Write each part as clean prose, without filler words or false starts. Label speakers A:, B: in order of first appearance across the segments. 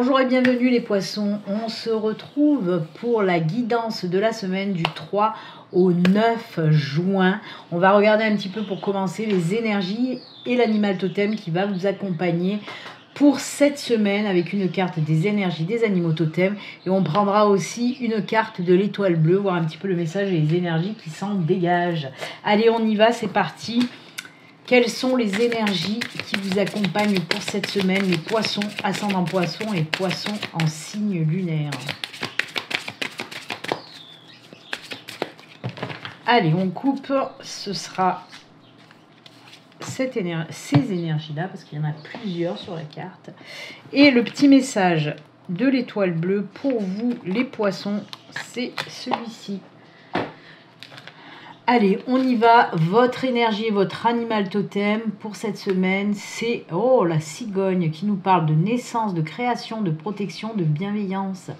A: Bonjour et bienvenue les poissons, on se retrouve pour la guidance de la semaine du 3 au 9 juin. On va regarder un petit peu pour commencer les énergies et l'animal totem qui va vous accompagner pour cette semaine avec une carte des énergies des animaux totems et on prendra aussi une carte de l'étoile bleue, voir un petit peu le message et les énergies qui s'en dégagent. Allez, on y va, c'est parti. Quelles sont les énergies qui vous accompagnent pour cette semaine, les poissons, ascendant poisson et poissons en signe lunaire? Allez, on coupe, ce sera ces énergies-là, parce qu'il y en a plusieurs sur la carte. Et le petit message de l'étoile bleue pour vous, les poissons, c'est celui-ci. Allez, on y va. Votre énergie, votre animal totem pour cette semaine, c'est la cigogne qui nous parle de naissance, de création, de protection, de bienveillance.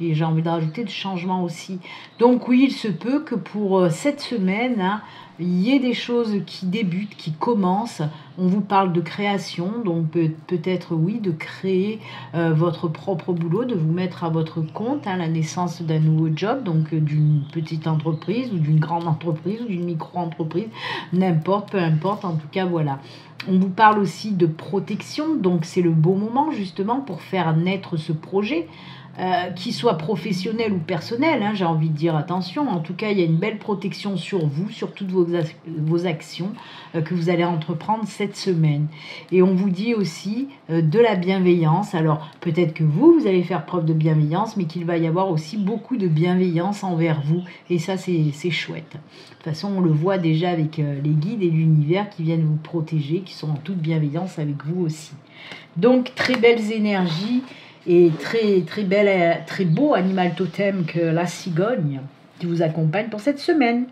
A: Et j'ai envie de rajouter de changement aussi. Donc oui, il se peut que pour cette semaine, il y ait des choses qui débutent, qui commencent. On vous parle de création, donc peut-être oui, de créer votre propre boulot, de vous mettre à votre compte, la naissance d'un nouveau job, donc d'une petite entreprise ou d'une grande entreprise ou d'une micro-entreprise, n'importe, peu importe, en tout cas voilà. On vous parle aussi de protection, donc c'est le bon moment justement pour faire naître ce projet. Qu'il soit professionnel ou personnel, j'ai envie de dire attention. En tout cas, il y a une belle protection sur vous, sur toutes vos actions que vous allez entreprendre cette semaine. Et on vous dit aussi de la bienveillance. Alors, peut-être que vous allez faire preuve de bienveillance, mais qu'il va y avoir aussi beaucoup de bienveillance envers vous. Et ça, c'est chouette. De toute façon, on le voit déjà avec les guides et l'univers qui viennent vous protéger, qui sont en toute bienveillance avec vous aussi. Donc, très belles énergies. Et très beau animal totem que la cigogne qui vous accompagne pour cette semaine.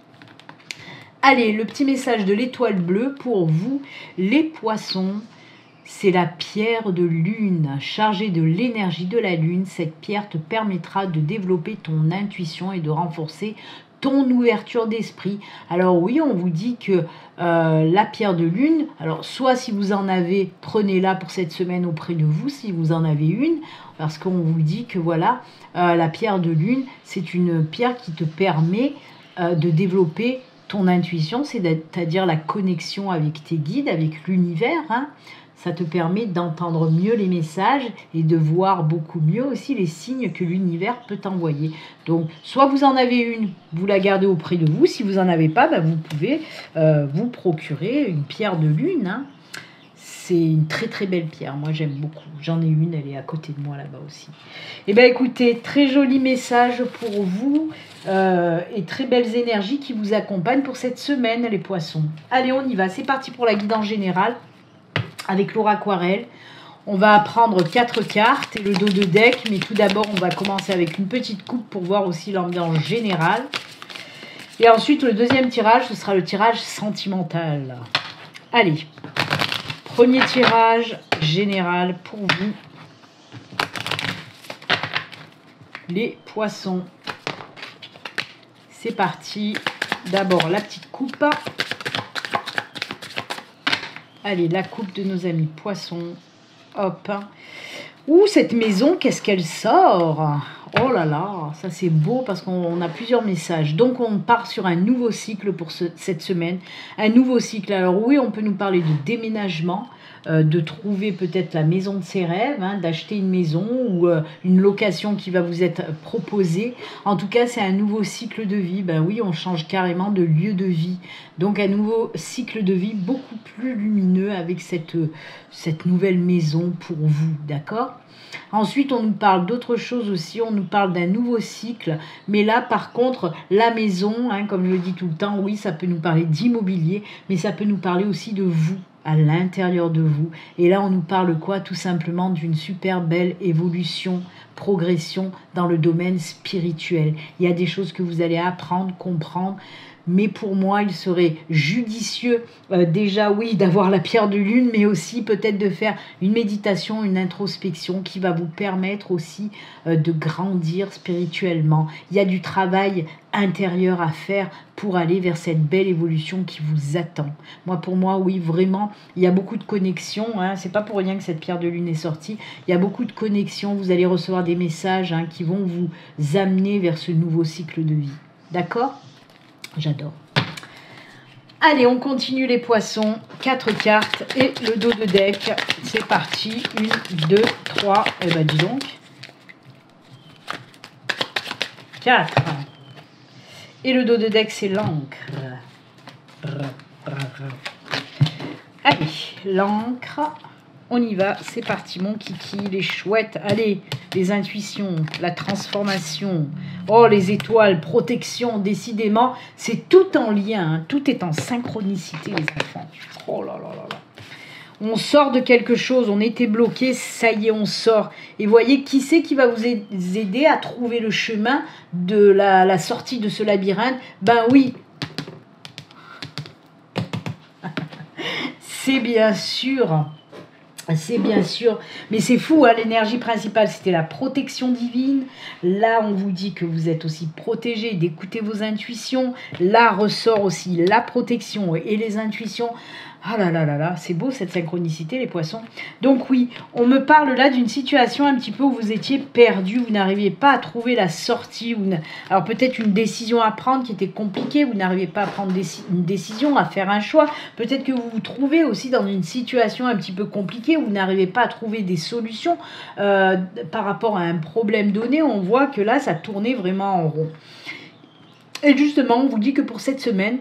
A: Allez, le petit message de l'étoile bleue pour vous, les poissons. C'est la pierre de lune, chargée de l'énergie de la lune. Cette pierre te permettra de développer ton intuition et de renforcer ton ouverture d'esprit. Alors oui, on vous dit que la pierre de lune, alors soit si vous en avez, prenez-la pour cette semaine auprès de vous, si vous en avez une, parce qu'on vous dit que voilà, la pierre de lune, c'est une pierre qui te permet de développer ton intuition, c'est-à-dire la connexion avec tes guides, avec l'univers, Ça te permet d'entendre mieux les messages et de voir beaucoup mieux aussi les signes que l'univers peut t'envoyer. Donc, soit vous en avez une, vous la gardez auprès de vous. Si vous n'en avez pas, vous pouvez vous procurer une pierre de lune. C'est une très très belle pierre. Moi, j'aime beaucoup. J'en ai une, elle est à côté de moi là-bas aussi. Eh bien, écoutez, très joli message pour vous et très belles énergies qui vous accompagnent pour cette semaine, les poissons. Allez, on y va. C'est parti pour la guidance générale. Avec l'eau aquarelle, on va prendre 4 cartes et le dos de deck, mais tout d'abord on va commencer avec une petite coupe pour voir aussi l'ambiance générale. Et ensuite le deuxième tirage, ce sera le tirage sentimental. Allez, premier tirage général pour vous, les poissons. C'est parti, d'abord la petite coupe. Allez, la coupe de nos amis poissons. Hop. Ouh, cette maison, qu'est-ce qu'elle sort? Oh là là, ça c'est beau parce qu'on a plusieurs messages. Donc, on part sur un nouveau cycle pour cette semaine. Un nouveau cycle. Alors oui, on peut nous parler de déménagement, de trouver peut-être la maison de ses rêves, d'acheter une maison ou une location qui va vous être proposée. En tout cas, c'est un nouveau cycle de vie. Ben oui, on change carrément de lieu de vie. Donc, un nouveau cycle de vie beaucoup plus lumineux avec cette nouvelle maison pour vous, d'accord ? Ensuite, on nous parle d'autre chose aussi, on nous parle d'un nouveau cycle, mais là, par contre, la maison, comme je le dis tout le temps, oui, ça peut nous parler d'immobilier, mais ça peut nous parler aussi de vous, à l'intérieur de vous. Et là, on nous parle quoi? Tout simplement d'une super belle évolution, progression dans le domaine spirituel. Il y a des choses que vous allez apprendre, comprendre, mais pour moi, il serait judicieux déjà, oui, d'avoir la pierre de lune, mais aussi peut-être de faire une méditation, une introspection qui va vous permettre aussi de grandir spirituellement. Il y a du travail intérieur à faire pour aller vers cette belle évolution qui vous attend. Pour moi, oui, vraiment, il y a beaucoup de connexions. Hein. C'est pas pour rien que cette pierre de lune est sortie. Il y a beaucoup de connexions. Vous allez recevoir des messages qui vont vous amener vers ce nouveau cycle de vie. D'accord ? J'adore. Allez, on continue les poissons. 4 cartes et le dos de deck. C'est parti. 1, 2, 3. Eh ben, dis donc. 4. Et le dos de deck, c'est l'encre. Allez, l'encre. On y va, c'est parti, mon kiki, les chouettes. Allez, les intuitions, la transformation. Oh, les étoiles, protection, décidément, c'est tout en lien. Hein. Tout est en synchronicité, les enfants. Oh là là là là. On sort de quelque chose, on était bloqué, ça y est, on sort. Et voyez, qui c'est qui va vous aider à trouver le chemin de la sortie de ce labyrinthe? Ben oui, c'est bien sûr, mais c'est fou, hein, l'énergie principale, c'était la protection divine. Là, on vous dit que vous êtes aussi protégé, d'écouter vos intuitions. Là, ressort aussi la protection et les intuitions. Ah là là là là, c'est beau cette synchronicité, les poissons. Donc oui, on me parle là d'une situation un petit peu où vous étiez perdu, vous n'arriviez pas à trouver la sortie. Alors peut-être une décision à prendre qui était compliquée, vous n'arriviez pas à prendre une décision, à faire un choix. Peut-être que vous vous trouvez aussi dans une situation un petit peu compliquée où vous n'arrivez pas à trouver des solutions par rapport à un problème donné. On voit que là, ça tournait vraiment en rond. Et justement, on vous dit que pour cette semaine,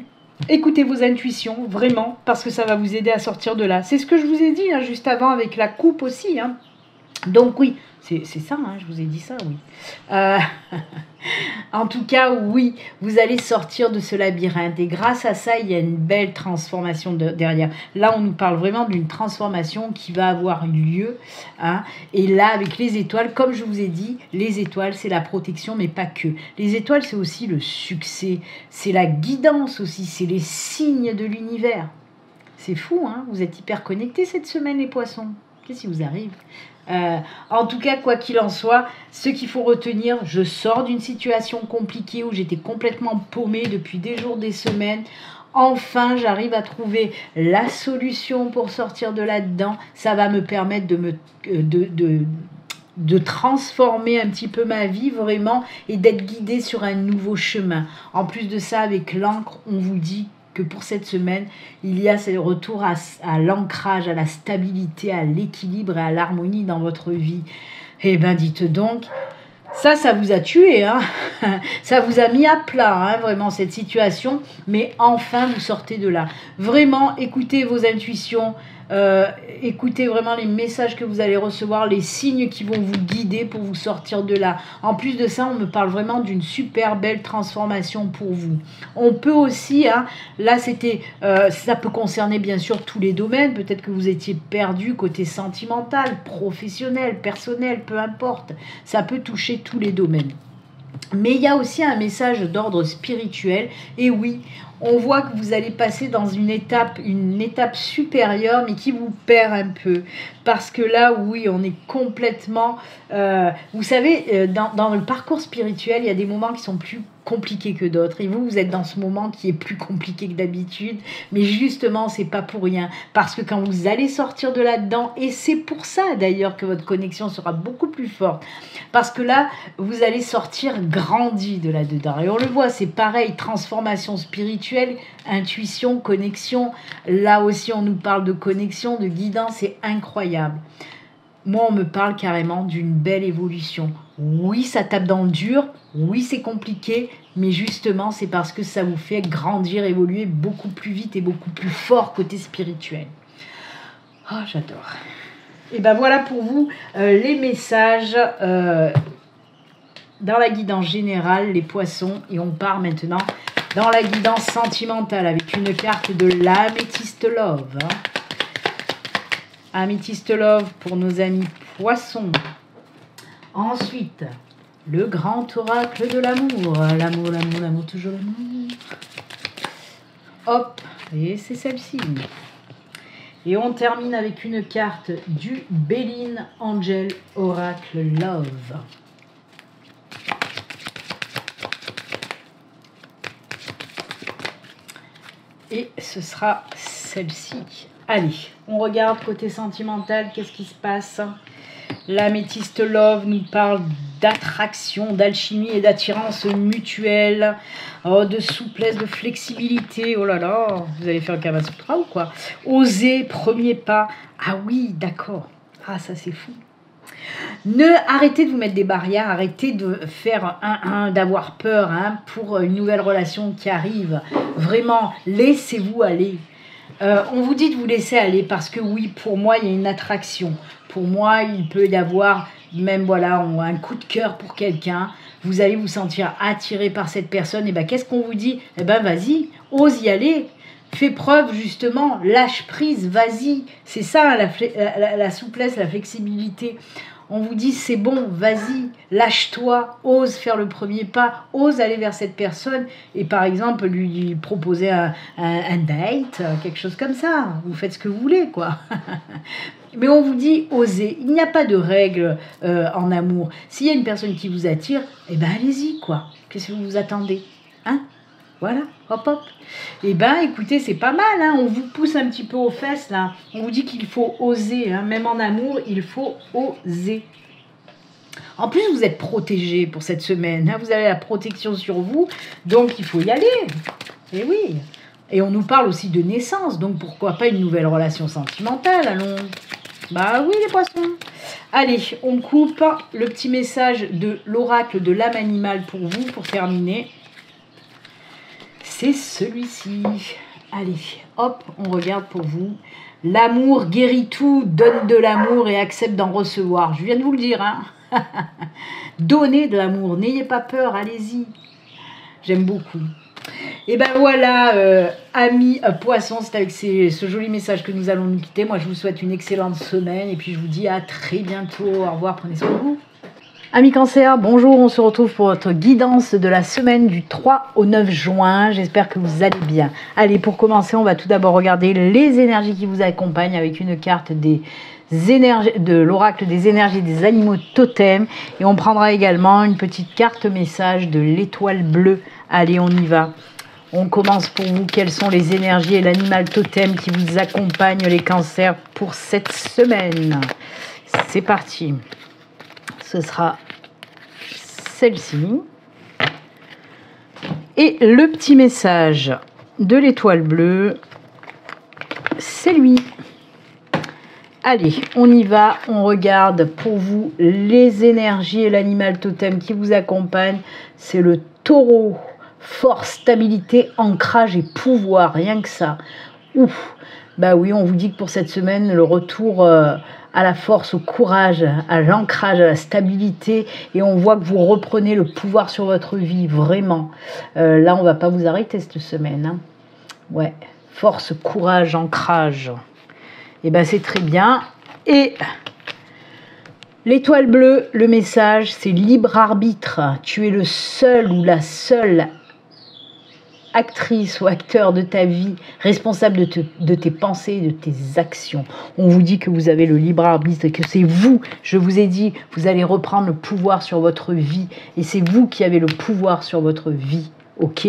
A: écoutez vos intuitions, vraiment, parce que ça va vous aider à sortir de là. C'est ce que je vous ai dit juste avant avec la coupe aussi. Hein. Donc oui, c'est ça, hein, je vous ai dit ça, oui. En tout cas, oui, vous allez sortir de ce labyrinthe. Et grâce à ça, il y a une belle transformation derrière. Là, on nous parle vraiment d'une transformation qui va avoir lieu. Hein. Et là, avec les étoiles, comme je vous ai dit, les étoiles, c'est la protection, mais pas que. Les étoiles, c'est aussi le succès. C'est la guidance aussi. C'est les signes de l'univers. C'est fou, hein? Vous êtes hyper connectés cette semaine, les poissons. Qu'est-ce qui vous arrive? En tout cas, quoi qu'il en soit, ce qu'il faut retenir, je sors d'une situation compliquée où j'étais complètement paumée depuis des jours, des semaines. Enfin, j'arrive à trouver la solution pour sortir de là-dedans. Ça va me permettre de transformer un petit peu ma vie vraiment et d'être guidée sur un nouveau chemin. En plus de ça, avec l'encre, on vous dit que pour cette semaine, il y a ce retour à l'ancrage, à la stabilité, à l'équilibre et à l'harmonie dans votre vie. Eh bien, dites donc, ça vous a tué, hein. Ça vous a mis à plat, hein, vraiment, cette situation. Mais enfin, vous sortez de là. Vraiment, écoutez vos intuitions. Écoutez vraiment les messages que vous allez recevoir, les signes qui vont vous guider pour vous sortir de là. En plus de ça, on me parle vraiment d'une super belle transformation pour vous. On peut aussi, hein, là ça peut concerner bien sûr tous les domaines. Peut-être que vous étiez perdu côté sentimental, professionnel, personnel, peu importe. Ça peut toucher tous les domaines. Mais il y a aussi un message d'ordre spirituel. Et oui, on voit que vous allez passer dans une étape supérieure, mais qui vous perd un peu. Parce que là, oui, on est complètement... vous savez, dans le parcours spirituel, il y a des moments qui sont plus compliqués que d'autres. Et vous êtes dans ce moment qui est plus compliqué que d'habitude. Mais justement, c'est pas pour rien. Parce que quand vous allez sortir de là-dedans, et c'est pour ça d'ailleurs que votre connexion sera beaucoup plus forte. Parce que là, vous allez sortir grandi de là-dedans. Et on le voit, c'est pareil, transformation spirituelle, intuition, connexion. Là aussi, on nous parle de connexion, de guidance, c'est incroyable. Moi, on me parle carrément d'une belle évolution. Oui, ça tape dans le dur, oui, c'est compliqué, mais justement, c'est parce que ça vous fait grandir, évoluer beaucoup plus vite et beaucoup plus fort côté spirituel. Oh, j'adore. Et ben voilà pour vous les messages dans la guidance générale, les poissons. Et on part maintenant dans la guidance sentimentale avec une carte de l'Améthyste Love. Hein. Améthyste Love pour nos amis poissons. Ensuite, le grand oracle de l'amour. L'amour, l'amour, l'amour, toujours l'amour. Hop, et c'est celle-ci. Et on termine avec une carte du Béline Angel Oracle Love. Et ce sera celle-ci. Allez, on regarde côté sentimental, qu'est-ce qui se passe? L'améthyste Love nous parle d'attraction, d'alchimie et d'attirance mutuelle, oh, de souplesse, de flexibilité. Oh là là, vous allez faire le Kama Sutra ou quoi? Osez, premier pas. Ah oui, d'accord. Ah, ça c'est fou. Arrêtez de vous mettre des barrières, arrêtez de faire d'avoir peur pour une nouvelle relation qui arrive. Vraiment, laissez-vous aller. On vous dit de vous laisser aller parce que oui, pour moi, il y a une attraction. Pour moi, il peut y avoir même voilà, un coup de cœur pour quelqu'un. Vous allez vous sentir attiré par cette personne. Et ben, qu'est-ce qu'on vous dit? Eh ben, vas-y, ose y aller. Fais preuve justement, lâche prise, vas-y. C'est ça la souplesse, la flexibilité. On vous dit c'est bon, vas-y, lâche-toi, ose faire le premier pas, ose aller vers cette personne et par exemple lui proposer un date, quelque chose comme ça. Vous faites ce que vous voulez, quoi. Mais on vous dit osez. Il n'y a pas de règle en amour. S'il y a une personne qui vous attire, eh ben allez-y, quoi. Qu'est-ce que vous attendez, hein? Voilà, hop hop. Eh ben, écoutez, c'est pas mal, hein. On vous pousse un petit peu aux fesses, là. On vous dit qu'il faut oser, hein. Même en amour, il faut oser. En plus, vous êtes protégé pour cette semaine, hein. Vous avez la protection sur vous, donc il faut y aller. Et oui. Et on nous parle aussi de naissance, donc pourquoi pas une nouvelle relation sentimentale, allons. Bah oui, les poissons. Allez, on coupe le petit message de l'oracle de l'âme animale pour vous, pour terminer. C'est celui-ci. Allez, hop, on regarde pour vous. L'amour guérit tout, donne de l'amour et accepte d'en recevoir. Je viens de vous le dire, hein. Donnez de l'amour, n'ayez pas peur, allez-y. J'aime beaucoup. Et ben voilà, amis poissons, c'est avec ce joli message que nous allons nous quitter. Moi, je vous souhaite une excellente semaine et puis je vous dis à très bientôt. Au revoir, prenez soin de vous. Amis Cancer, bonjour, on se retrouve pour votre guidance de la semaine du 3 au 9 juin. J'espère que vous allez bien. Allez, pour commencer, on va tout d'abord regarder les énergies qui vous accompagnent avec une carte des énergies, de l'oracle des énergies des animaux totems. Et on prendra également une petite carte message de l'étoile bleue. Allez, on y va. On commence pour vous. Quelles sont les énergies et l'animal totem qui vous accompagnent, les cancers, pour cette semaine? C'est parti. Ce sera celle-ci. Et le petit message de l'étoile bleue, c'est lui. Allez, on y va. On regarde pour vous les énergies et l'animal totem qui vous accompagne. C'est le taureau. Force, stabilité, ancrage et pouvoir. Rien que ça. Ouf. Bah oui, on vous dit que pour cette semaine, le retour à la force, au courage, à l'ancrage, à la stabilité. Et on voit que vous reprenez le pouvoir sur votre vie, vraiment. Là, on va pas vous arrêter cette semaine, hein. Ouais, force, courage, ancrage. Et ben c'est très bien. Et l'étoile bleue, le message, c'est libre arbitre. Tu es le seul ou la seule actrice ou acteur de ta vie, responsable de tes pensées et de tes actions. On vous dit que vous avez le libre arbitre et que c'est vous, je vous ai dit, vous allez reprendre le pouvoir sur votre vie et c'est vous qui avez le pouvoir sur votre vie. Ok?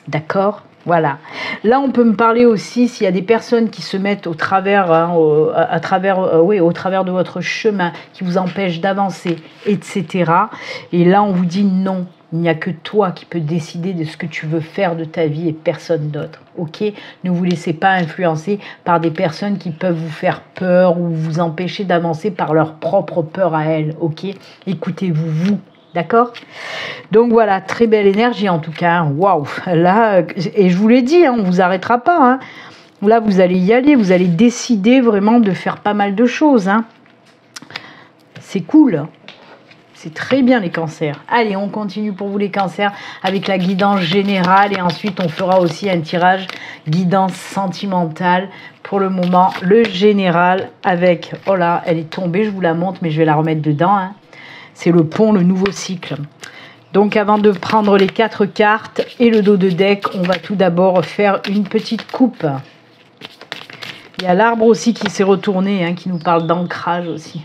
A: D'accord? Voilà. Là, on peut me parler aussi s'il y a des personnes qui se mettent au travers, hein, au travers de votre chemin, qui vous empêchent d'avancer, etc. Et là, on vous dit non. Il n'y a que toi qui peux décider de ce que tu veux faire de ta vie et personne d'autre. Ok? Ne vous laissez pas influencer par des personnes qui peuvent vous faire peur ou vous empêcher d'avancer par leur propre peur à elles. Ok? Écoutez-vous, vous. D'accord? Donc voilà, très belle énergie en tout cas. Waouh! Là, et je vous l'ai dit, hein, on ne vous arrêtera pas. Hein. Là, vous allez y aller, vous allez décider vraiment de faire pas mal de choses. Hein. C'est cool. C'est très bien les cancers. Allez, on continue pour vous les cancers avec la guidance générale et ensuite on fera aussi un tirage guidance sentimentale. Pour le moment, le général avec... Oh là, elle est tombée, je vous la montre, mais je vais la remettre dedans. Hein. C'est le pont, le nouveau cycle. Donc avant de prendre les 4 cartes et le dos de deck, on va tout d'abord faire une petite coupe. Il y a l'arbre aussi qui s'est retourné, hein, qui nous parle d'ancrage aussi.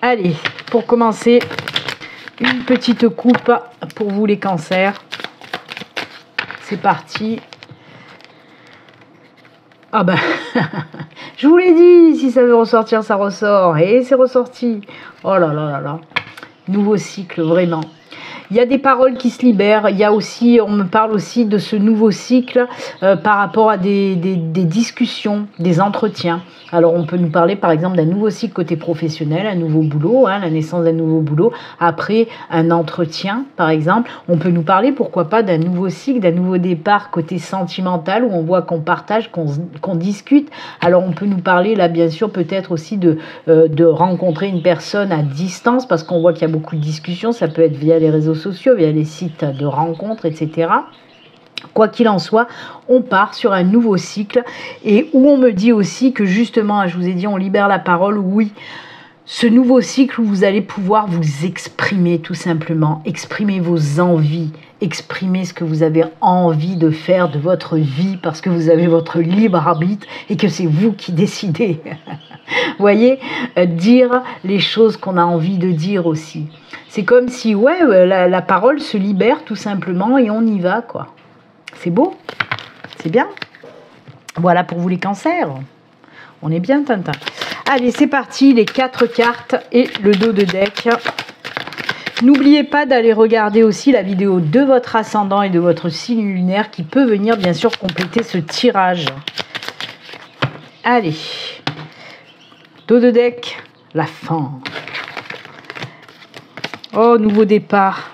A: Allez, pour commencer, une petite coupe pour vous les cancers. C'est parti. Ah ben, je vous l'ai dit, si ça veut ressortir, ça ressort. Et c'est ressorti. Oh là là là là. Nouveau cycle, vraiment. Il y a des paroles qui se libèrent. Il y a aussi, on me parle aussi de ce nouveau cycle par rapport à des discussions, des entretiens. Alors on peut nous parler par exemple d'un nouveau cycle côté professionnel, un nouveau boulot, hein, la naissance d'un nouveau boulot. Après un entretien par exemple, on peut nous parler pourquoi pas d'un nouveau cycle, d'un nouveau départ côté sentimental où on voit qu'on partage, qu'on discute. Alors on peut nous parler là bien sûr peut-être aussi de rencontrer une personne à distance parce qu'on voit qu'il y a beaucoup de discussions. Ça peut être via les réseaux sociaux, via les sites de rencontres, etc. Quoi qu'il en soit, on part sur un nouveau cycle et où on me dit aussi que justement, je vous ai dit, on libère la parole, oui, ce nouveau cycle où vous allez pouvoir vous exprimer tout simplement, exprimer vos envies, exprimer ce que vous avez envie de faire de votre vie parce que vous avez votre libre arbitre et que c'est vous qui décidez. Vous voyez, dire les choses qu'on a envie de dire aussi. C'est comme si, ouais, la parole se libère tout simplement et on y va, quoi. C'est beau, c'est bien. Voilà pour vous les cancers. On est bien, Tintin. Allez, c'est parti, les 4 cartes et le dos de deck. N'oubliez pas d'aller regarder aussi la vidéo de votre ascendant et de votre signe lunaire qui peut venir bien sûr compléter ce tirage. Allez, dos de deck, la fin. Oh, nouveau départ.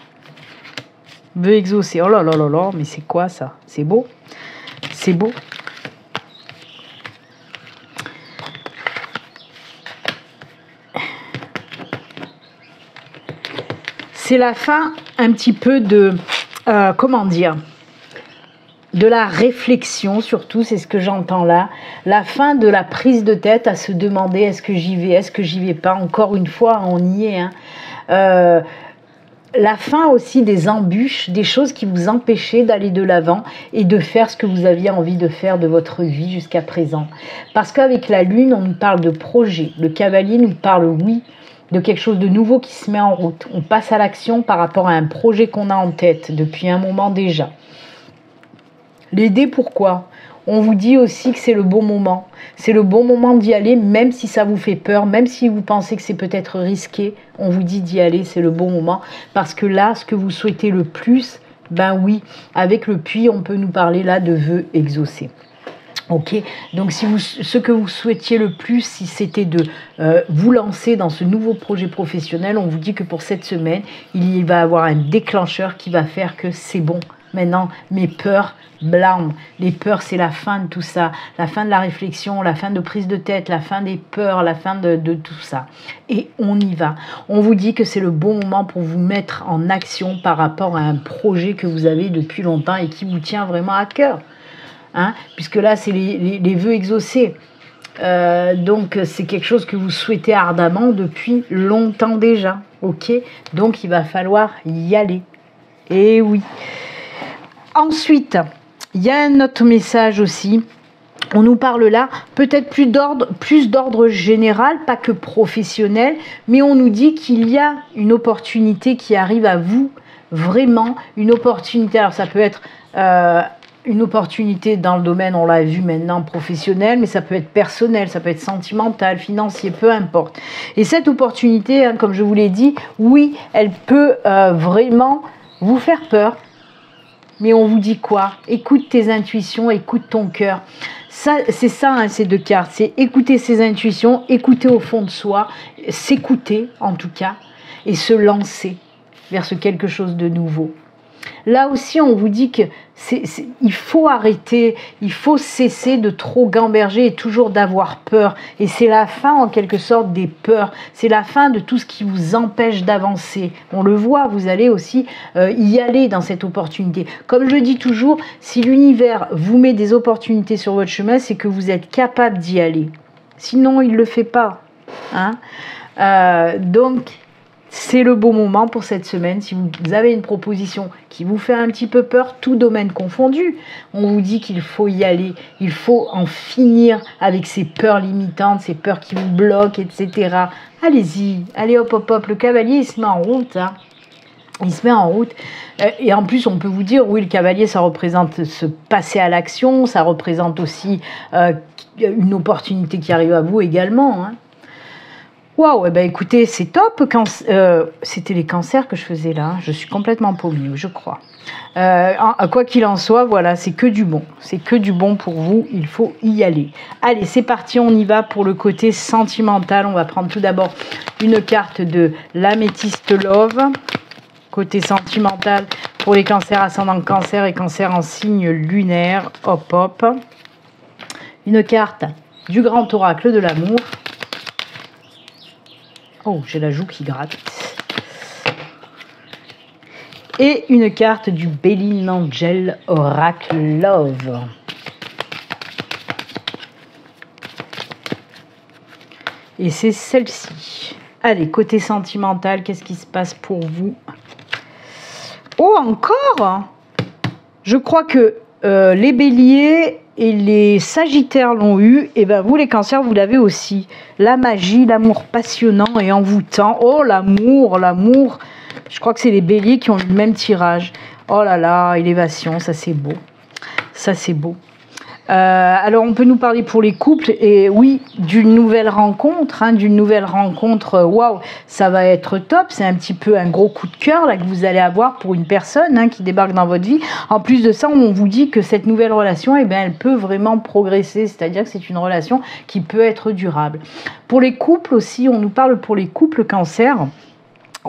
A: Veut exaucer. Oh là là là là, mais c'est quoi ça? C'est beau. C'est beau. C'est la fin un petit peu de, comment dire, de la réflexion surtout, c'est ce que j'entends là. La fin de la prise de tête à se demander est-ce que j'y vais, est-ce que j'y vais pas. Encore une fois, on y est, hein. La fin aussi des embûches, des choses qui vous empêchaient d'aller de l'avant et de faire ce que vous aviez envie de faire de votre vie jusqu'à présent. Parce qu'avec la lune, on nous parle de projet. Le cavalier nous parle, oui, de quelque chose de nouveau qui se met en route. On passe à l'action par rapport à un projet qu'on a en tête depuis un moment déjà. L'aider, pourquoi ? On vous dit aussi que c'est le bon moment. C'est le bon moment d'y aller, même si ça vous fait peur, même si vous pensez que c'est peut-être risqué. On vous dit d'y aller, c'est le bon moment. Parce que là, ce que vous souhaitez le plus, ben oui, avec le puits, on peut nous parler là de vœux exaucés. Ok, donc si ce que vous souhaitiez le plus, si c'était de vous lancer dans ce nouveau projet professionnel, on vous dit que pour cette semaine, il y va avoir un déclencheur qui va faire que c'est bon. Maintenant, mes peurs blâment. Les peurs, c'est la fin de tout ça. La fin de la réflexion, la fin de prise de tête, la fin des peurs, la fin de tout ça. Et on y va. On vous dit que c'est le bon moment pour vous mettre en action par rapport à un projet que vous avez depuis longtemps et qui vous tient vraiment à cœur. Hein, puisque là, c'est les vœux exaucés. Donc, c'est quelque chose que vous souhaitez ardemment depuis longtemps déjà. Ok, donc il va falloir y aller. Et oui. Ensuite, il y a un autre message aussi. On nous parle là, peut-être plus d'ordre général, pas que professionnel, mais on nous dit qu'il y a une opportunité qui arrive à vous, vraiment une opportunité. Alors ça peut être une opportunité dans le domaine, on l'a vu maintenant, professionnel, mais ça peut être personnel, ça peut être sentimental, financier, peu importe. Et cette opportunité, hein, comme je vous l'ai dit, oui, elle peut vraiment vous faire peur. Mais on vous dit quoi? Écoute tes intuitions, écoute ton cœur. Ça, c'est ça, hein, ces 2 cartes. C'est écouter ses intuitions, écouter au fond de soi, s'écouter en tout cas, et se lancer vers ce quelque chose de nouveau. Là aussi, on vous dit que il faut arrêter, il faut cesser de trop gamberger et toujours d'avoir peur. Et c'est la fin, en quelque sorte, des peurs. C'est la fin de tout ce qui vous empêche d'avancer. On le voit, vous allez aussi y aller dans cette opportunité. Comme je dis toujours, si l'univers vous met des opportunités sur votre chemin, c'est que vous êtes capable d'y aller. Sinon, il ne le fait pas. Hein, donc, c'est le bon moment pour cette semaine. Si vous avez une proposition qui vous fait un petit peu peur, tout domaine confondu, on vous dit qu'il faut y aller, il faut en finir avec ces peurs limitantes, ces peurs qui vous bloquent, etc. Allez-y, allez hop hop hop, le cavalier il se met en route, hein. Il se met en route. Et en plus, on peut vous dire, oui, le cavalier, ça représente se passer à l'action, ça représente aussi une opportunité qui arrive à vous également, hein. Waouh, eh ben écoutez, c'est top. C'était les cancers que je faisais là. Je suis complètement paumée, je crois. Quoi qu'il en soit, voilà, c'est que du bon. C'est que du bon pour vous. Il faut y aller. Allez, c'est parti. On y va pour le côté sentimental. On va prendre tout d'abord une carte de l'améthyste love. Côté sentimental pour les cancers ascendant cancer et cancer en signe lunaire. Hop, hop. Une carte du grand oracle de l'amour. Oh, j'ai la joue qui gratte. Et une carte du Béline Angel Oracle Love. Et c'est celle-ci. Allez, côté sentimental, qu'est-ce qui se passe pour vous? Oh, encore? Je crois que les béliers et les sagittaires l'ont eu, et ben vous les cancers, vous l'avez aussi. La magie, l'amour passionnant et envoûtant. Oh, l'amour, l'amour. Je crois que c'est les béliers qui ont eu le même tirage. Oh là là, élévation, ça c'est beau. Ça c'est beau. Alors on peut nous parler pour les couples, et oui, d'une nouvelle rencontre, waouh, ça va être top, c'est un petit peu un gros coup de cœur là que vous allez avoir pour une personne, hein, qui débarque dans votre vie. En plus de ça, on vous dit que cette nouvelle relation, eh bien, elle peut vraiment progresser, c'est-à-dire que c'est une relation qui peut être durable. Pour les couples aussi, on nous parle pour les couples cancer.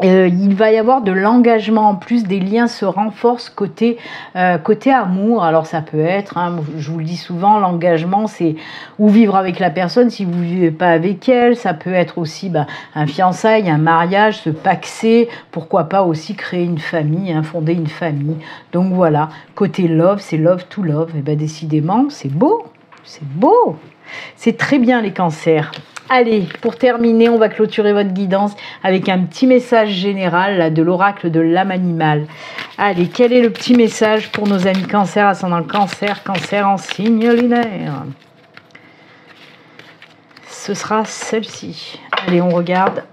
A: Il va y avoir de l'engagement en plus, des liens se renforcent côté amour. Alors ça peut être, hein, je vous le dis souvent, l'engagement c'est ou vivre avec la personne si vous ne vivez pas avec elle. Ça peut être aussi un fiançailles, un mariage, se paxer, pourquoi pas aussi créer une famille, hein, fonder une famille. Donc voilà, côté love, c'est love to love. Et bien décidément, c'est beau, c'est très bien les cancers. Allez, pour terminer, on va clôturer votre guidance avec un petit message général là, de l'oracle de l'âme animale. Allez, quel est le petit message pour nos amis cancer, ascendant cancer, cancer en signe lunaire? Ce sera celle-ci. Allez, on regarde.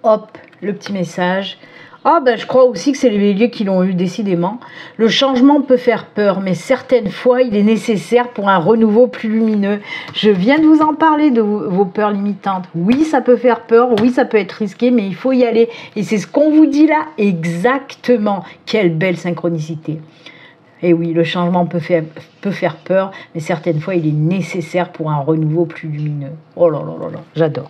A: Hop, le petit message. Ah ben je crois aussi que c'est les béliers qui l'ont eu, décidément. Le changement peut faire peur, mais certaines fois il est nécessaire pour un renouveau plus lumineux. Je viens de vous en parler de vos peurs limitantes. Oui, ça peut faire peur, oui, ça peut être risqué, mais il faut y aller. Et c'est ce qu'on vous dit là, exactement. Quelle belle synchronicité. Et oui, le changement peut faire peur, mais certaines fois, il est nécessaire pour un renouveau plus lumineux. Oh là là là là, j'adore.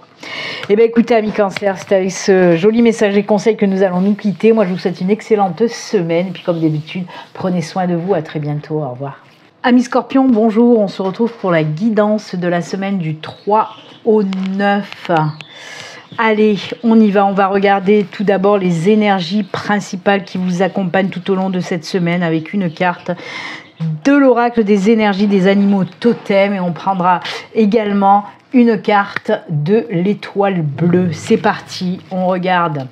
A: Eh bien, écoutez, amis cancer, c'est avec ce joli message et conseil que nous allons nous quitter. Moi, je vous souhaite une excellente semaine. Et puis, comme d'habitude, prenez soin de vous. À très bientôt. Au revoir. Amis scorpions, bonjour. On se retrouve pour la guidance de la semaine du 3 au 9. Allez, on y va, on va regarder tout d'abord les énergies principales qui vous accompagnent tout au long de cette semaine avec une carte de l'oracle des énergies des animaux totems, et on prendra également une carte de l'étoile bleue. C'est parti, on regarde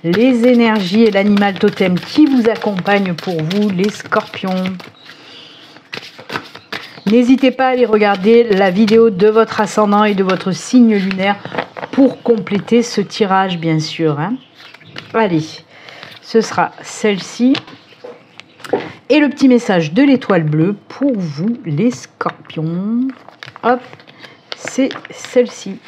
A: les énergies et l'animal totem qui vous accompagne pour vous, les scorpions. N'hésitez pas à aller regarder la vidéo de votre ascendant et de votre signe lunaire pour compléter ce tirage, bien sûr, hein. Allez, ce sera celle-ci. Et le petit message de l'étoile bleue pour vous, les scorpions. Hop, c'est celle-ci.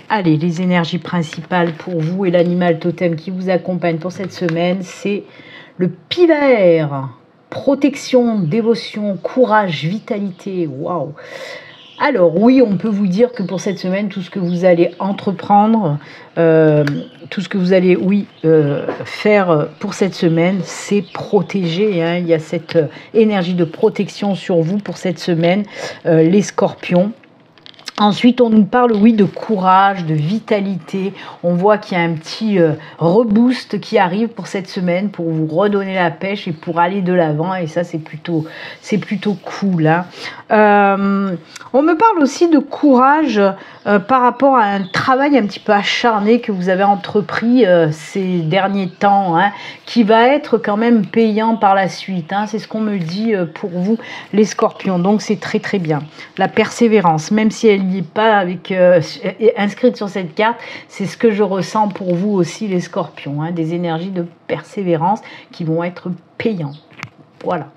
A: Allez, les énergies principales pour vous et l'animal totem qui vous accompagne pour cette semaine, c'est le pivert. Protection, dévotion, courage, vitalité. Waouh! Alors oui, on peut vous dire que pour cette semaine, tout ce que vous allez entreprendre, tout ce que vous allez faire pour cette semaine, c'est protéger, hein. Il y a cette énergie de protection sur vous pour cette semaine, les scorpions. Ensuite, on nous parle, oui, de courage, de vitalité. On voit qu'il y a un petit reboost qui arrive pour cette semaine, pour vous redonner la pêche et pour aller de l'avant. Et ça, c'est plutôt cool. Hein. On me parle aussi de courage par rapport à un travail un petit peu acharné que vous avez entrepris ces derniers temps, hein, qui va être quand même payant par la suite. Hein. C'est ce qu'on me dit pour vous, les scorpions. Donc, c'est très, très bien. La persévérance, même si elle n'y est pas inscrite sur cette carte, c'est ce que je ressens pour vous aussi, les scorpions. Hein. Des énergies de persévérance qui vont être payantes. Voilà.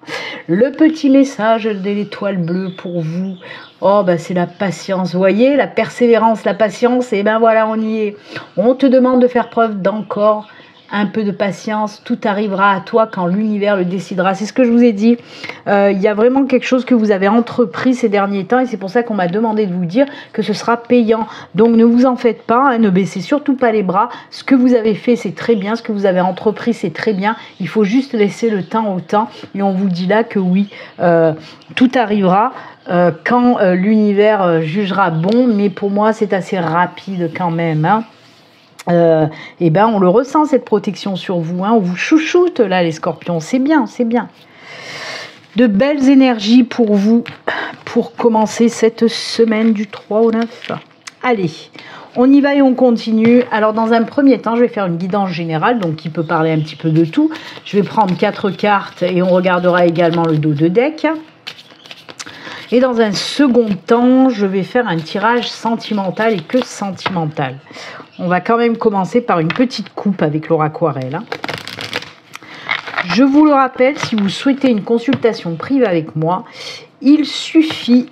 A: Le petit message de l'étoile bleue pour vous. Oh, ben c'est la patience. Vous voyez, la persévérance, la patience, et ben voilà, on y est. On te demande de faire preuve d'encore un peu de patience. Tout arrivera à toi quand l'univers le décidera. C'est ce que je vous ai dit. Il y a vraiment quelque chose que vous avez entrepris ces derniers temps et c'est pour ça qu'on m'a demandé de vous dire que ce sera payant. Donc ne vous en faites pas, hein, ne baissez surtout pas les bras. Ce que vous avez fait, c'est très bien. Ce que vous avez entrepris, c'est très bien. Il faut juste laisser le temps au temps et on vous dit là que oui, tout arrivera. Quand l'univers jugera bon, mais pour moi c'est assez rapide quand même. Hein. Et ben on le ressent cette protection sur vous. Hein. On vous chouchoute là les scorpions, c'est bien, c'est bien. De belles énergies pour vous pour commencer cette semaine du 3 au 9. Allez, on y va et on continue. Alors dans un premier temps, je vais faire une guidance générale, donc qui peut parler un petit peu de tout. Je vais prendre 4 cartes et on regardera également le dos de deck. Et dans un second temps, je vais faire un tirage sentimental et que sentimental. On va quand même commencer par une petite coupe avec l'oraquarelle. Hein. Je vous le rappelle, si vous souhaitez une consultation privée avec moi, il suffit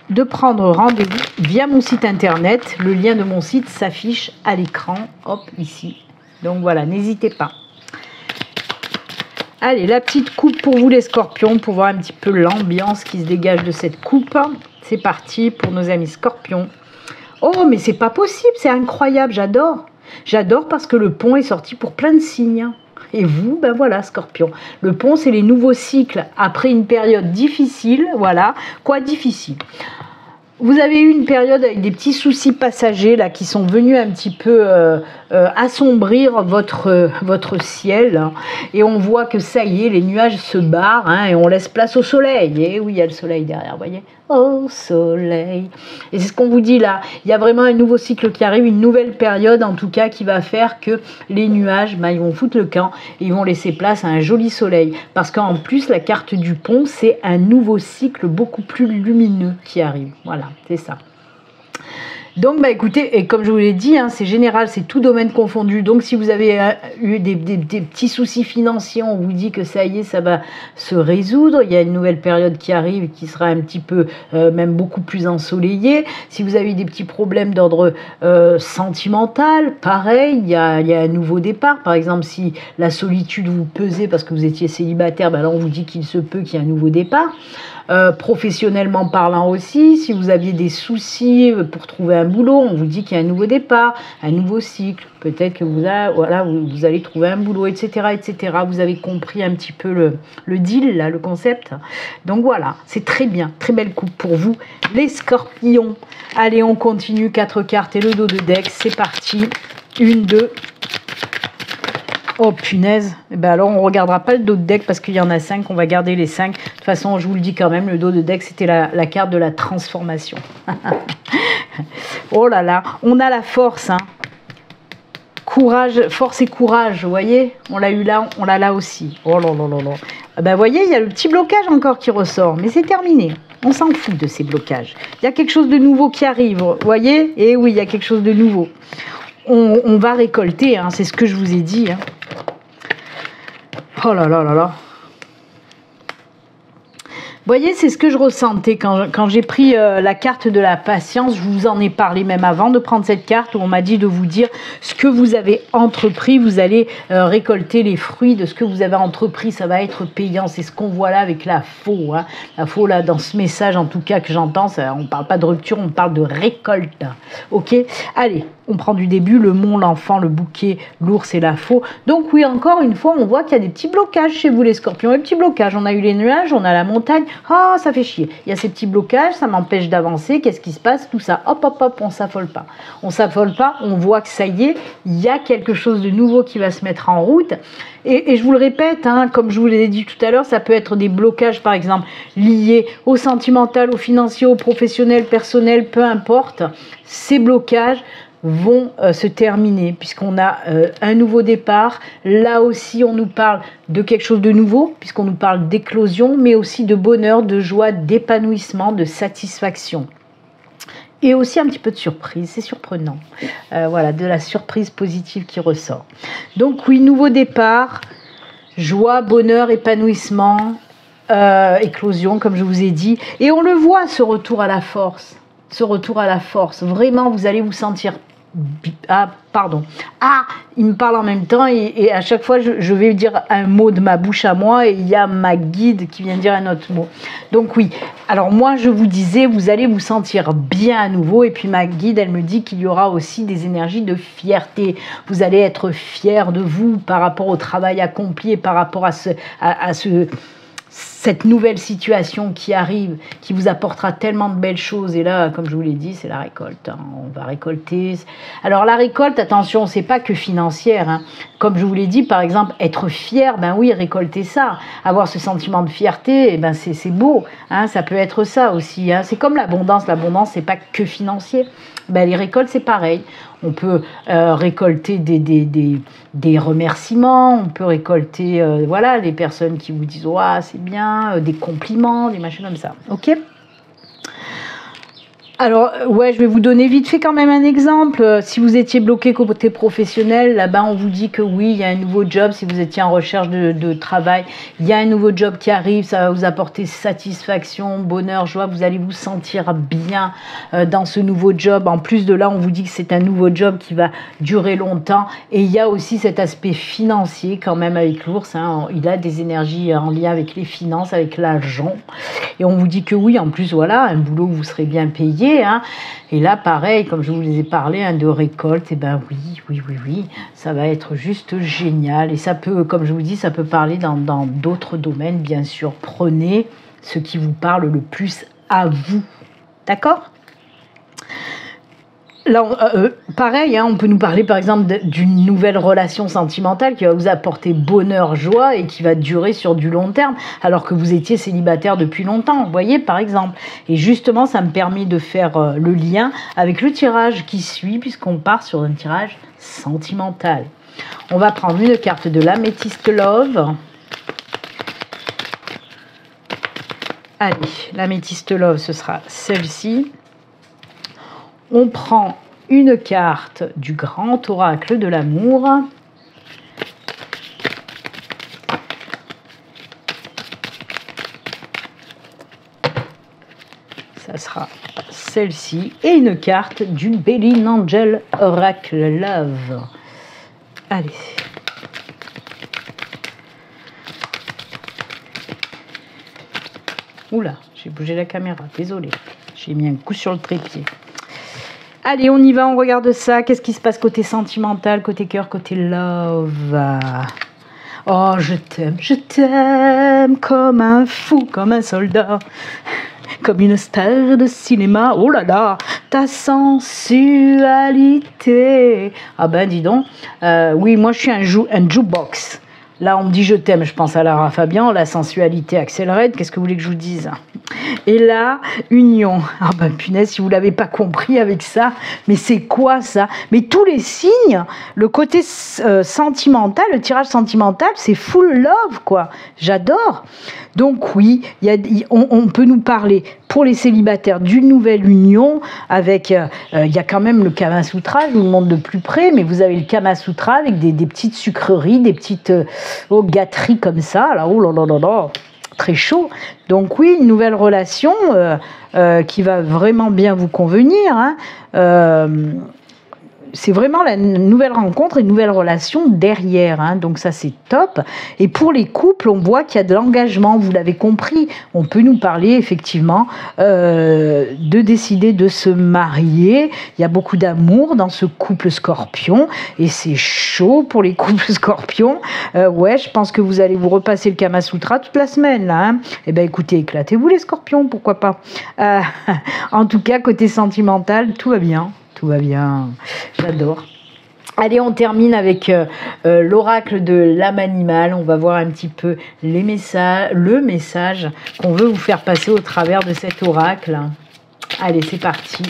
A: de prendre rendez-vous via mon site internet. Le lien de mon site s'affiche à l'écran, hop, ici. Donc voilà, n'hésitez pas. Allez, la petite coupe pour vous les scorpions, pour voir un petit peu l'ambiance qui se dégage de cette coupe. C'est parti pour nos amis scorpions. Oh, mais c'est pas possible, c'est incroyable, j'adore. J'adore parce que le pont est sorti pour plein de signes. Et vous, ben voilà, scorpion. Le pont, c'est les nouveaux cycles après une période difficile. Voilà, quoi difficile? Vous avez eu une période avec des petits soucis passagers là qui sont venus un petit peu assombrir votre ciel. Hein, et on voit que ça y est, les nuages se barrent hein, et on laisse place au soleil. Et oui, il y a le soleil derrière, vous voyez. Au soleil. Et c'est ce qu'on vous dit là. Il y a vraiment un nouveau cycle qui arrive, une nouvelle période en tout cas qui va faire que les nuages, ils vont foutre le camp et ils vont laisser place à un joli soleil. Parce qu'en plus, la carte du pont, c'est un nouveau cycle beaucoup plus lumineux qui arrive. Voilà, c'est ça. Donc, écoutez, et comme je vous l'ai dit, hein, c'est général, c'est tout domaine confondu. Donc, si vous avez eu des petits soucis financiers, on vous dit que ça y est, ça va se résoudre. Il y a une nouvelle période qui arrive qui sera un petit peu, même beaucoup plus ensoleillée. Si vous avez eu des petits problèmes d'ordre sentimental, pareil, il y a un nouveau départ. Par exemple, si la solitude vous pesait parce que vous étiez célibataire, là, on vous dit qu'il se peut qu'il y ait un nouveau départ. Professionnellement parlant aussi, si vous aviez des soucis pour trouver un boulot, on vous dit qu'il y a un nouveau départ, un nouveau cycle, peut-être que vous allez trouver un boulot, etc., etc. Vous avez compris un petit peu le deal, là, le concept. Donc voilà, c'est très bien, très belle coupe pour vous, les scorpions. Allez, on continue, 4 cartes et le dos de deck, c'est parti. 1, 2... Oh punaise, alors on ne regardera pas le dos de deck parce qu'il y en a 5, on va garder les 5. De toute façon, je vous le dis quand même, le dos de deck, c'était la carte de la transformation. Oh là là, on a la force. Hein. Courage, force et courage, vous voyez? On l'a eu là, on l'a là aussi. Oh là là là là. Vous voyez, il y a le petit blocage encore qui ressort, mais c'est terminé. On s'en fout de ces blocages. Il y a quelque chose de nouveau qui arrive, vous voyez? Et oui, il y a quelque chose de nouveau. On va récolter, hein, c'est ce que je vous ai dit. Hein. Oh là là là là. Vous voyez, c'est ce que je ressentais quand j'ai pris la carte de la patience. Je vous en ai parlé même avant de prendre cette carte où on m'a dit de vous dire ce que vous avez entrepris. Vous allez récolter les fruits de ce que vous avez entrepris. Ça va être payant. C'est ce qu'on voit là avec la faux. Hein. La faux, là, dans ce message, en tout cas, que j'entends, on ne parle pas de rupture, on parle de récolte. Ok? Allez. on prend du début, le mont, l'enfant, le bouquet, l'ours et la faux. Donc oui, encore une fois, on voit qu'il y a des petits blocages chez vous les scorpions, des petits blocages. On a eu les nuages, on a la montagne, ah ça fait chier. Il y a ces petits blocages, ça m'empêche d'avancer, qu'est-ce qui se passe? Tout ça, hop hop hop, on s'affole pas. On s'affole pas, on voit que ça y est, il y a quelque chose de nouveau qui va se mettre en route. Et je vous le répète, hein, comme je vous l'ai dit tout à l'heure, ça peut être des blocages par exemple liés au sentimental, au financier, au professionnel, personnel, peu importe. Ces blocages vont se terminer puisqu'on a un nouveau départ. Là aussi, on nous parle de quelque chose de nouveau puisqu'on nous parle d'éclosion, mais aussi de bonheur, de joie, d'épanouissement, de satisfaction. Et aussi un petit peu de surprise, c'est surprenant. Voilà, de la surprise positive qui ressort. Donc oui, nouveau départ, joie, bonheur, épanouissement, éclosion, comme je vous ai dit. Et on le voit, ce retour à la force. Ce retour à la force. Vraiment, vous allez vous sentir... Ah, pardon. Ah, il me parle en même temps et à chaque fois, je vais dire un mot de ma bouche à moi et il y a ma guide qui vient dire un autre mot. Donc oui, alors moi, je vous disais, vous allez vous sentir bien à nouveau et puis ma guide, elle me dit qu'il y aura aussi des énergies de fierté. Vous allez être fier de vous par rapport au travail accompli et par rapport à cette nouvelle situation qui arrive, qui vous apportera tellement de belles choses. Et là, comme je vous l'ai dit, c'est la récolte. Hein. On va récolter. Alors la récolte, attention, c'est pas que financière. Hein. Comme je vous l'ai dit, par exemple, être fier, ben oui, récolter ça. Avoir ce sentiment de fierté, eh ben c'est beau. Hein. Ça peut être ça aussi. Hein. C'est comme l'abondance. L'abondance, c'est pas que financier. Ben, les récoltes, c'est pareil. On peut récolter des remerciements, on peut récolter voilà, les personnes qui vous disent « ouais, c'est bien », des compliments, des machins comme ça. Ok ? Alors, ouais, je vais vous donner vite fait quand même un exemple. Si vous étiez bloqué côté professionnel, là-bas, on vous dit que oui, il y a un nouveau job. Si vous étiez en recherche de travail, il y a un nouveau job qui arrive. Ça va vous apporter satisfaction, bonheur, joie. Vous allez vous sentir bien dans ce nouveau job. En plus de là, on vous dit que c'est un nouveau job qui va durer longtemps. Et il y a aussi cet aspect financier quand même avec l'ours. Hein. Il a des énergies en lien avec les finances, avec l'argent. Et on vous dit que oui, en plus, voilà, un boulot où vous serez bien payé. Hein. Et là, pareil, comme je vous ai parlé hein, de récolte, et ben oui, ça va être juste génial. Et ça peut, comme je vous dis, ça peut parler dans d'autres domaines, bien sûr. Prenez ce qui vous parle le plus à vous. D'accord ? Là, pareil, hein, on peut nous parler par exemple d'une nouvelle relation sentimentale qui va vous apporter bonheur, joie et qui va durer sur du long terme alors que vous étiez célibataire depuis longtemps, vous voyez par exemple. Et justement, ça me permet de faire le lien avec le tirage qui suit puisqu'on part sur un tirage sentimental. On va prendre une carte de l'Améthyste Love. Allez, l'Améthyste Love, ce sera celle-ci. On prend une carte du grand oracle de l'amour. Ça sera celle-ci. Et une carte du Belin Angel Oracle Love. Allez. Oula, j'ai bougé la caméra, désolé. J'ai mis un coup sur le trépied. Allez, on y va, on regarde ça. Qu'est-ce qui se passe côté sentimental, côté cœur, côté love? Oh, je t'aime comme un fou, comme un soldat, comme une star de cinéma. Oh là là, ta sensualité. Ah ben, dis donc. Oui, moi, je suis un jukebox. Là, on me dit je t'aime, je pense à Lara Fabian, la sensualité accélérée. Qu'est-ce que vous voulez que je vous dise? Et là, union. Ah ben punaise, si vous ne l'avez pas compris avec ça, mais c'est quoi ça? Mais tous les signes, le côté sentimental, le tirage sentimental, c'est full love, quoi. J'adore. Donc oui, on peut nous parler pour les célibataires d'une nouvelle union avec, il y a quand même le Kama Sutra, je vous le montre de plus près, mais vous avez le Kama Sutra avec des petites sucreries, des petites gâteries comme ça, là, oh là là là là, très chaud. Donc oui, une nouvelle relation qui va vraiment bien vous convenir, hein. c'est vraiment la nouvelle rencontre et une nouvelle relation derrière, hein, donc ça c'est top. Et pour les couples, on voit qu'il y a de l'engagement, vous l'avez compris, on peut nous parler effectivement de décider de se marier, il y a beaucoup d'amour dans ce couple Scorpion, et c'est chaud pour les couples Scorpion, ouais, je pense que vous allez vous repasser le Kama Sutra toute la semaine, là, hein. Eh bien écoutez, éclatez-vous les Scorpions, pourquoi pas. En tout cas, côté sentimental, tout va bien. Tout va bien, j'adore. Allez, on termine avec l'oracle de l'âme animale. On va voir un petit peu le message qu'on veut vous faire passer au travers de cet oracle. Allez, c'est parti.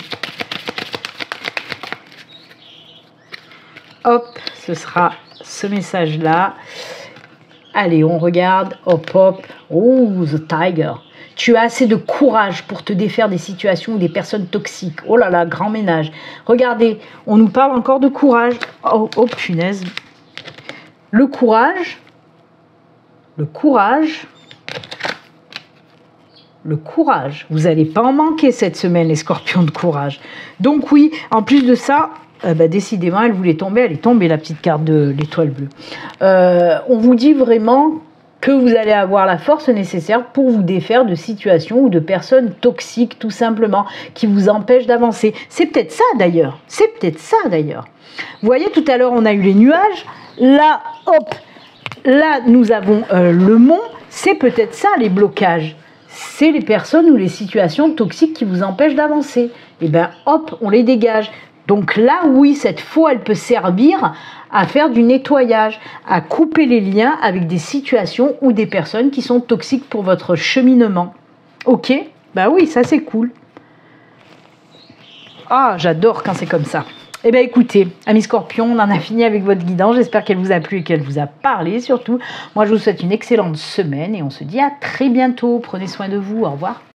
A: Hop, ce sera ce message-là. Allez, on regarde. Hop, hop. Oh, the tiger. Tu as assez de courage pour te défaire des situations ou des personnes toxiques. Oh là là, grand ménage. Regardez, on nous parle encore de courage. Oh, oh punaise. Le courage. Le courage. Le courage. Vous n'allez pas en manquer cette semaine, les scorpions de courage. Donc oui, en plus de ça, décidément, elle voulait tomber. Elle est tombée, la petite carte de l'étoile bleue. On vous dit vraiment que vous allez avoir la force nécessaire pour vous défaire de situations ou de personnes toxiques, tout simplement, qui vous empêchent d'avancer. C'est peut-être ça, d'ailleurs. C'est peut-être ça, d'ailleurs. Vous voyez, tout à l'heure, on a eu les nuages. Là, hop, là, nous avons le mont. C'est peut-être ça, les blocages. C'est les personnes ou les situations toxiques qui vous empêchent d'avancer. Et bien, hop, on les dégage. Donc là, oui, cette faux, elle peut servir à faire du nettoyage, à couper les liens avec des situations ou des personnes qui sont toxiques pour votre cheminement. Ok? Bah oui, ça c'est cool. Ah, j'adore quand c'est comme ça. Eh bien écoutez, amis Scorpions, on en a fini avec votre guidance. J'espère qu'elle vous a plu et qu'elle vous a parlé surtout. Moi, je vous souhaite une excellente semaine et on se dit à très bientôt. Prenez soin de vous. Au revoir.